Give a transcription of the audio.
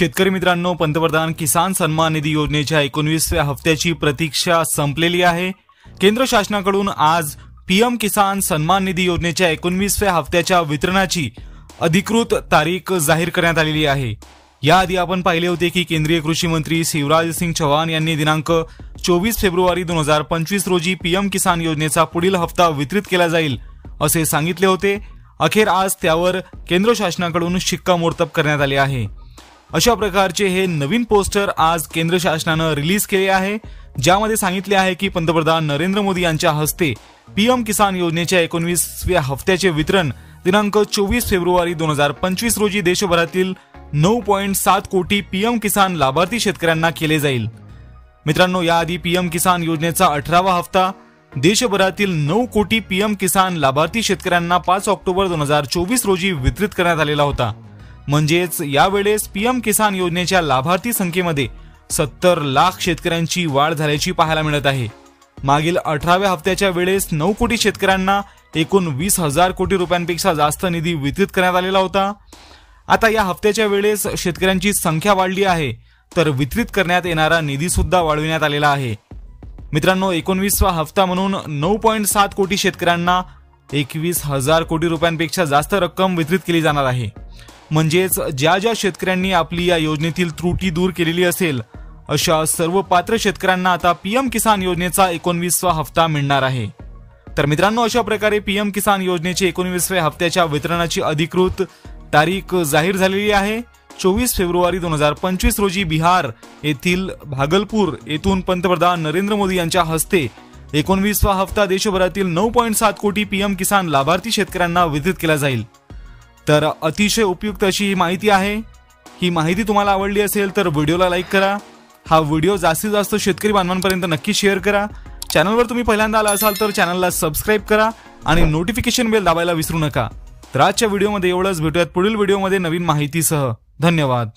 शेतकरी मित्रांनो, पंतप्रधान किसान सन्मान निधी योजनेच्या 19व्या हप्त्याची प्रतीक्षा संपलेली आहे। केंद्र शासनाकडून आज पीएम किसान सन्मान निधी योजनेच्या 19व्या हप्त्याच्या वितरणाची अधिकृत तारीख जाहीर करण्यात आलेली आहे। याआधी आपण पाहिले होते की केंद्रीय कृषी मंत्री शिवराज सिंग चौहान यांनी दिनांक 24 फेब्रुवारी 2025 रोजी पीएम किसान योजनेचा पुढील हप्ता वितरित केला जाईल असे सांगितले होते। अखेर आज त्यावर केंद्र शासनाकडून शिक्कामोर्तब करण्यात आले आहे। अशा प्रकारचे हे नवीन पोस्टर आज केंद्र शासनाने रिलीज केले आहे, ज्यामध्ये सांगितले आहे की पंतप्रधान नरेंद्र मोदी यांच्या हस्ते पीएम किसान योजनेच्या 19व्या हप्त्याचे वितरण दिनांक 24 फेब्रुवारी 2025 रोजी देशभरातील 9.7 कोटी पीएम किसान लाभार्थी शेतकऱ्यांना केले जाईल। मित्रांनो, याआधी पीएम किसान योजनेचा 18वा हप्ता देशभरातील 9 कोटी पीएम किसान लाभार्थी शेतकऱ्यांना 5 ऑक्टोबर 2024 रोजी वितरित करण्यात आलेला होता। म्हणजेच यावेळेस पीएम किसान योजनेच्या लाभार्थी संख्येमध्ये 70 लाख शेतकऱ्यांची वाढ झाल्याची पाहायला मिळत आहे। मागील 18व्या हप्त्याच्या वेळेस 9 कोटी शेतकऱ्यांना एकूण 20,000 कोटी रुपयांपेक्षा जास्त निधी वितरित करण्यात आलेला होता। आता या हप्त्याच्या वेळेस शेतकऱ्यांची संख्या वाढली आहे, तर वितरित करण्यात येणारा निधी सुद्धा वाढविण्यात आलेला आहे। मित्रांनो, 19वा हप्ता म्हणून 9.7 कोटी शेतकऱ्यांना 21,000 कोटी रुपयांपेक्षा जास्त रक्कम वितरित केली जाणार आहे। म्हणजेच ज्या ज्या शेतकऱ्यांनी आपली या योजनेतील त्रुटी दूर केलेली असेल अशा सर्व पात्र शेतकऱ्यांना आता पीएम किसान योजनेचा 19वा हप्ता मिळणार आहे। तर मित्रांनो, अशा प्रकारे पीएम किसान योजनेचे 19व्या हप्त्याच्या वितरणाची अधिकृत तारीख जाहीर झालेली आहे। 24 फेब्रुवारी 2025 रोजी बिहार येथील भागलपूर येथून पंतप्रधान नरेंद्र मोदी यांच्या हस्ते 19वा हप्ता देशभरातील 9.7 कोटी पीएम किसान लाभार्थी शेतकऱ्यांना वितरित केला जाईल। तर अतिशय उपयुक्त अशी ही माहिती आहे। ही माहिती तुम्हाला आवडली असेल तर व्हिडिओला लाईक करा। हा व्हिडिओ जास्तीत जास्त शेतकरी बांधवांपर्यंत नक्की शेअर करा। चॅनलवर तुम्ही पहिल्यांदा आला असाल तर चॅनलला सबस्क्राइब करा आणि नोटिफिकेशन बेल दाबायला विसरू नका। तर आजच्या व्हिडिओमध्ये एवढंच। भेटूयात पुढील व्हिडिओमध्ये नवीन माहितीसह। धन्यवाद।